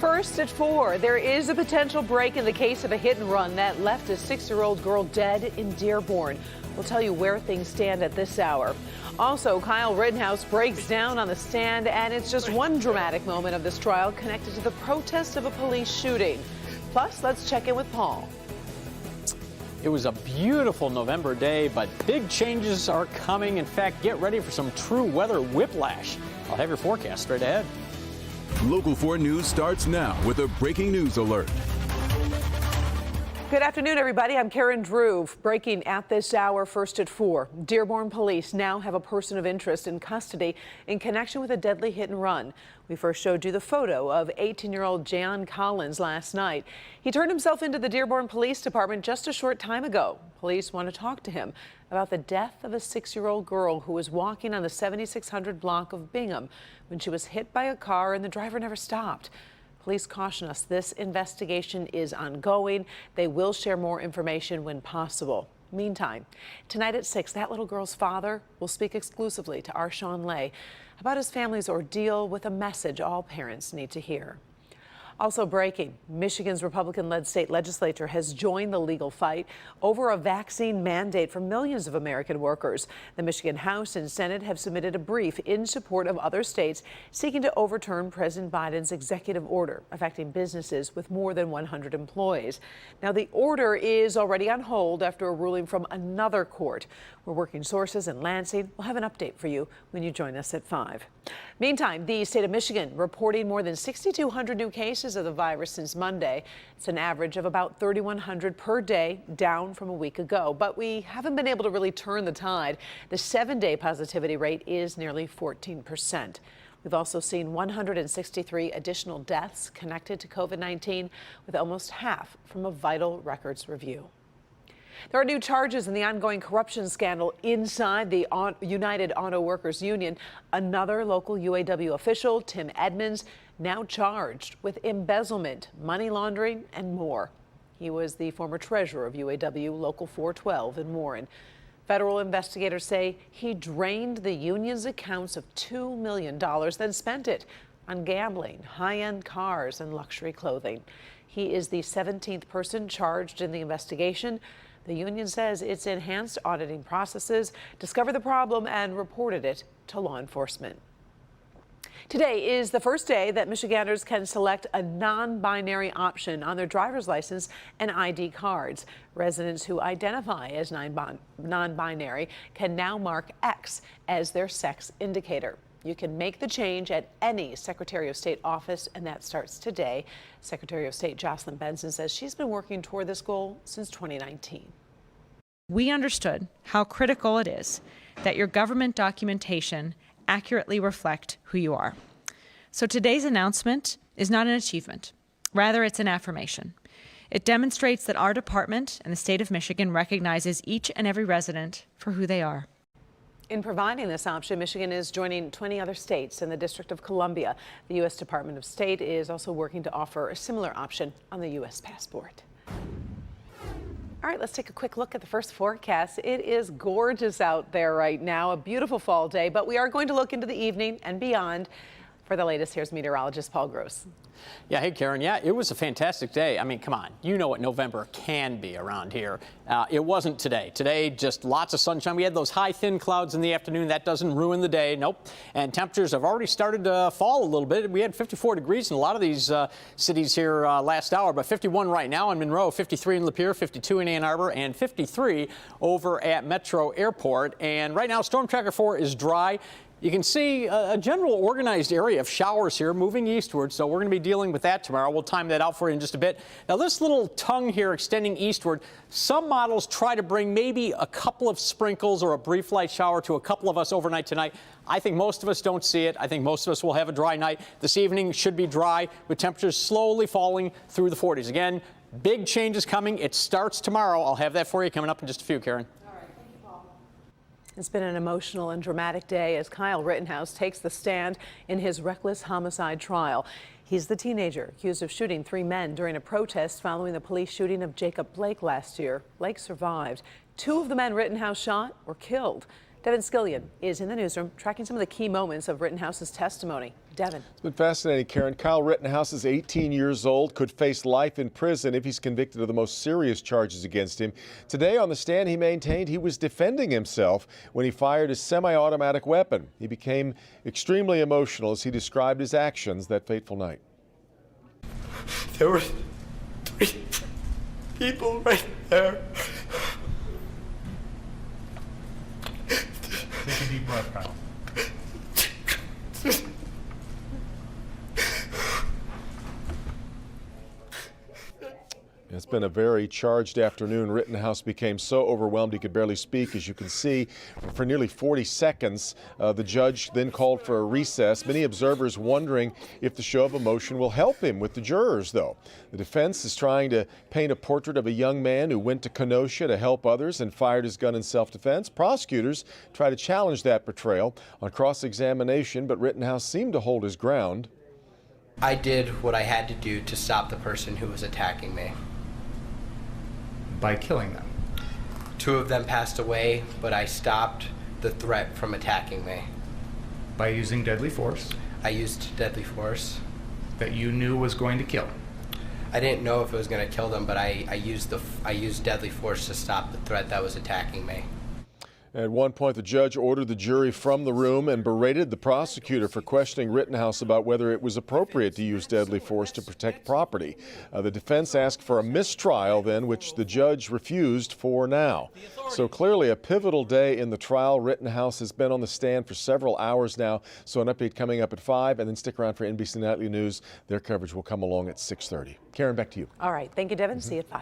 First at 4, there is a potential break in the case of a hit and run that left a 6-year-old girl dead in Dearborn. We'll tell you where things stand at this hour. Also, Kyle Rittenhouse breaks down on the stand, and it's just one dramatic moment of this trial connected to the protest of a police shooting. Plus, let's check in with Paul. It was a beautiful November day, but big changes are coming. In fact, get ready for some true weather whiplash. I'll have your forecast straight ahead. Local 4 News starts now with a breaking news alert. Good afternoon, everybody. I'm Karen Drew. Breaking at this hour, first at 4. Dearborn police now have a person of interest in custody in connection with a deadly hit and run. We first showed you the photo of 18-year-old Jan Collins last night. He turned himself into the Dearborn Police Department just a short time ago. Police want to talk to him about the death of a 6-year-old girl who was walking on the 7600 block of Bingham when she was hit by a car and the driver never stopped. Police caution us this investigation is ongoing. They will share more information when possible. Meantime, tonight at 6, that little girl's father will speak exclusively to Arshawn Lay about his family's ordeal with a message all parents need to hear. Also breaking, Michigan's Republican-led state legislature has joined the legal fight over a vaccine mandate for millions of American workers. The Michigan House and Senate have submitted a brief in support of other states seeking to overturn President Biden's executive order affecting businesses with more than 100 employees. Now, the order is already on hold after a ruling from another court. We're working sources in Lansing. We'll have an update for you when you join us at 5. Meantime, the state of Michigan reporting more than 6,200 new cases of the virus since Monday. It's an average of about 3,100 per day, down from a week ago. But we haven't been able to really turn the tide. The 7-day positivity rate is nearly 14%. We've also seen 163 additional deaths connected to COVID-19, with almost half from a vital records review. There are new charges in the ongoing corruption scandal inside the United Auto Workers Union. Another local UAW official, Tim Edmonds, now charged with embezzlement, money laundering, and more. He was the former treasurer of UAW Local 412 in Warren. Federal investigators say he drained the union's accounts of $2 million, then spent it on gambling, high-end cars, and luxury clothing. He is the 17th person charged in the investigation. The union says its enhanced auditing processes discovered the problem and reported it to law enforcement. Today is the first day that Michiganders can select a non-binary option on their driver's license and ID cards. Residents who identify as non-binary can now mark X as their sex indicator. You can make the change at any Secretary of State office, and that starts today. Secretary of State Jocelyn Benson says she's been working toward this goal since 2019. We understood how critical it is that your government documentation accurately reflect who you are. So today's announcement is not an achievement. Rather, it's an affirmation. It demonstrates that our department and the state of Michigan recognizes each and every resident for who they are. In providing this option, Michigan is joining 20 other states and the District of Columbia. The U.S. Department of State is also working to offer a similar option on the U.S. passport. All right, let's take a quick look at the first forecast. It is gorgeous out there right now, a beautiful fall day, but we are going to look into the evening and beyond. For the latest, here's meteorologist Paul Gross. Yeah, hey, Karen. Yeah, it was a fantastic day. I mean, come on. You know what November can be around here. It wasn't today. Today, just lots of sunshine. We had those high, thin clouds in the afternoon. That doesn't ruin the day. Nope. And temperatures have already started to fall a little bit. We had 54 degrees in a lot of these cities here last hour, but 51 right now in Monroe, 53 in Lapeer, 52 in Ann Arbor, and 53 over at Metro Airport. And right now, Storm Tracker 4 is dry. You can see a general organized area of showers here moving eastward, so we're going to be dealing with that tomorrow. We'll time that out for you in just a bit. Now, this little tongue here extending eastward, some models try to bring maybe a couple of sprinkles or a brief light shower to a couple of us overnight tonight. I think most of us don't see it. I think most of us will have a dry night. This evening should be dry with temperatures slowly falling through the 40s. Again, big changes coming. It starts tomorrow. I'll have that for you coming up in just a few, Karen. It's been an emotional and dramatic day as Kyle Rittenhouse takes the stand in his reckless homicide trial. He's the teenager accused of shooting 3 men during a protest following the police shooting of Jacob Blake last year. Blake survived. 2 of the men Rittenhouse shot were killed. Devin Skillion is in the newsroom tracking some of the key moments of Rittenhouse's testimony. Devin. It's been fascinating, Karen. Kyle Rittenhouse is 18 years old, could face life in prison if he's convicted of the most serious charges against him. Today on the stand, he maintained he was defending himself when he fired his semi-automatic weapon. He became extremely emotional as he described his actions that fateful night. There were 3 people right there. Take a deep breath, Kyle. It's been a very charged afternoon. Rittenhouse became so overwhelmed he could barely speak. As you can see, for nearly 40 seconds, the judge then called for a recess. Many observers wondering if the show of emotion will help him with the jurors, though. The defense is trying to paint a portrait of a young man who went to Kenosha to help others and fired his gun in self-defense. Prosecutors try to challenge that portrayal on cross-examination, but Rittenhouse seemed to hold his ground. I did what I had to do to stop the person who was attacking me. By killing them. 2 of them passed away, but I stopped the threat from attacking me. By using deadly force I used deadly force. that you knew was going to kill. I didn't know if it was going to kill them, but I used deadly force to stop the threat that was attacking me. At one point, the judge ordered the jury from the room and berated the prosecutor for questioning Rittenhouse about whether it was appropriate to use deadly force to protect property. The defense asked for a mistrial then, which the judge refused for now. So clearly a pivotal day in the trial. Rittenhouse has been on the stand for several hours now. So an update coming up at 5, and then stick around for NBC Nightly News. Their coverage will come along at 6:30. Karen, back to you. All right. Thank you, Devin. See you at 5.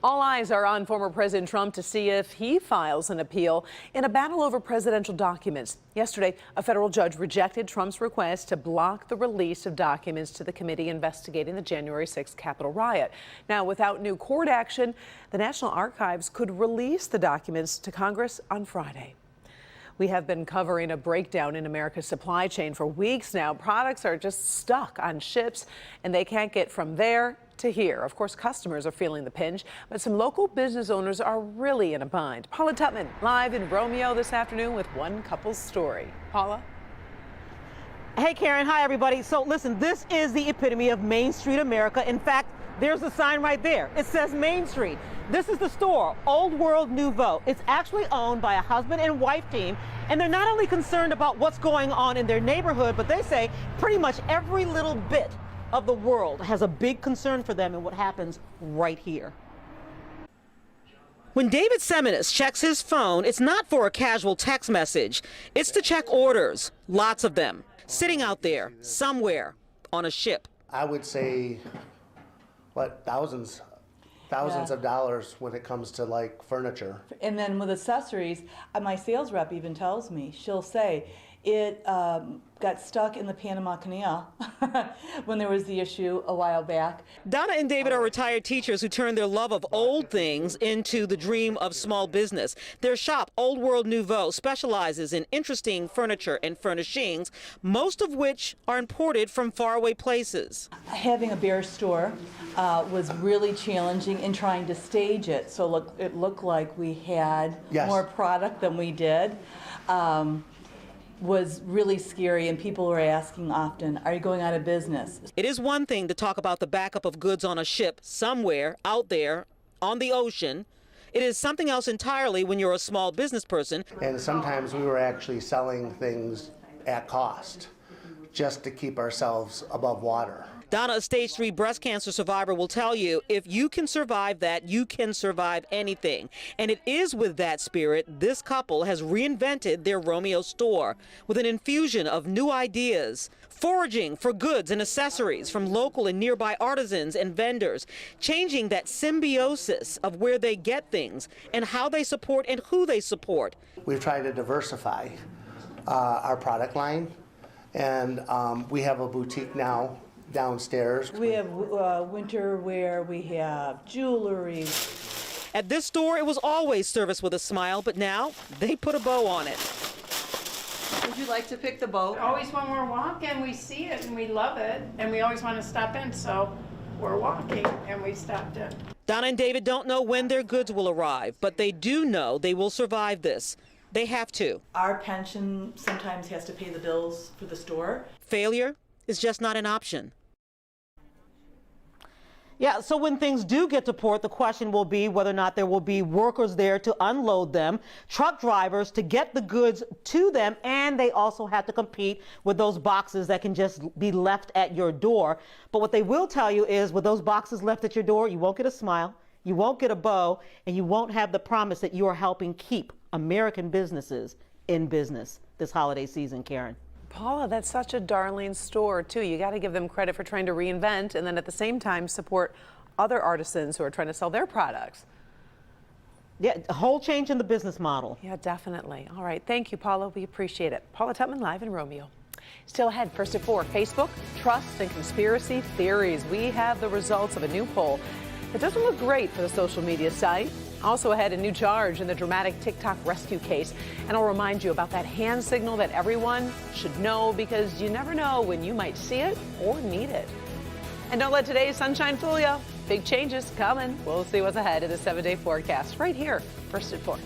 All eyes are on former President Trump to see if he files an appeal in a battle over presidential documents. Yesterday, a federal judge rejected Trump's request to block the release of documents to the committee investigating the January 6th Capitol riot. Now, without new court action, the National Archives could release the documents to Congress on Friday. We have been covering a breakdown in America's supply chain for weeks now. Products are just stuck on ships, and they can't get from there to here. Of course, customers are feeling the pinch, but some local business owners are really in a bind. Paula Tutman live in Romeo this afternoon with one couple's story. Paula? Hey, Karen. Hi, everybody. So listen, this is the epitome of Main Street America. In fact, there's a sign right there. It says Main Street. This is the store, Old World Nouveau. It's actually owned by a husband and wife team, and they're not only concerned about what's going on in their neighborhood, but they say pretty much every little bit of the world has a big concern for them in what happens right here. When David Seminis checks his phone, it's not for a casual text message. It's to check orders, lots of them, sitting out there somewhere on a ship. I would say, thousands of dollars when it comes to like furniture. And then with accessories, my sales rep even tells me, she'll say, it got stuck in the Panama Canal when there was the issue a while back. Donna and David are retired teachers who turned their love of old things into the dream of small business. Their shop, Old World Nouveau, specializes in interesting furniture and furnishings, most of which are imported from faraway places. Having a bare store was really challenging in trying to stage it, so it looked like we had more product than we did. Was really scary, and people were asking often, are you going out of business? It is one thing to talk about the backup of goods on a ship somewhere out there on the ocean. It is something else entirely when you're a small business person. And sometimes we were actually selling things at cost just to keep ourselves above water. Donna, a stage 3 breast cancer survivor, will tell you if you can survive that, you can survive anything. And it is with that spirit this couple has reinvented their Romeo store with an infusion of new ideas, foraging for goods and accessories from local and nearby artisans and vendors, changing that symbiosis of where they get things and how they support and who they support. We've tried to diversify our product line, and we have a boutique now downstairs. We have winter wear, we have jewelry. At this store, it was always service with a smile, but now they put a bow on it. Would you like to pick the bow? Always when we're walking, we see it and we love it, and we always want to stop in, so we're walking and we stopped in. Donna and David don't know when their goods will arrive, but they do know they will survive this. They have to. Our pension sometimes has to pay the bills for the store. Failure is just not an option. Yeah, so when things do get to port, the question will be whether or not there will be workers there to unload them, truck drivers to get the goods to them, and they also have to compete with those boxes that can just be left at your door. But what they will tell you is with those boxes left at your door, you won't get a smile, you won't get a bow, and you won't have the promise that you are helping keep American businesses in business this holiday season, Karen. Paula, that's such a darling store, too. You got to give them credit for trying to reinvent and then at the same time support other artisans who are trying to sell their products. Yeah, a whole change in the business model. Yeah, definitely. All right. Thank you, Paula. We appreciate it. Paula Tutman live in Romeo. Still ahead, first at 4, Facebook, trust and conspiracy theories. We have the results of a new poll that doesn't look great for the social media site. Also ahead, a new charge in the dramatic TikTok rescue case. And I'll remind you about that hand signal that everyone should know because you never know when you might see it or need it. And don't let today's sunshine fool you. Big changes coming. We'll see what's ahead in the 7-day forecast right here, first at 4.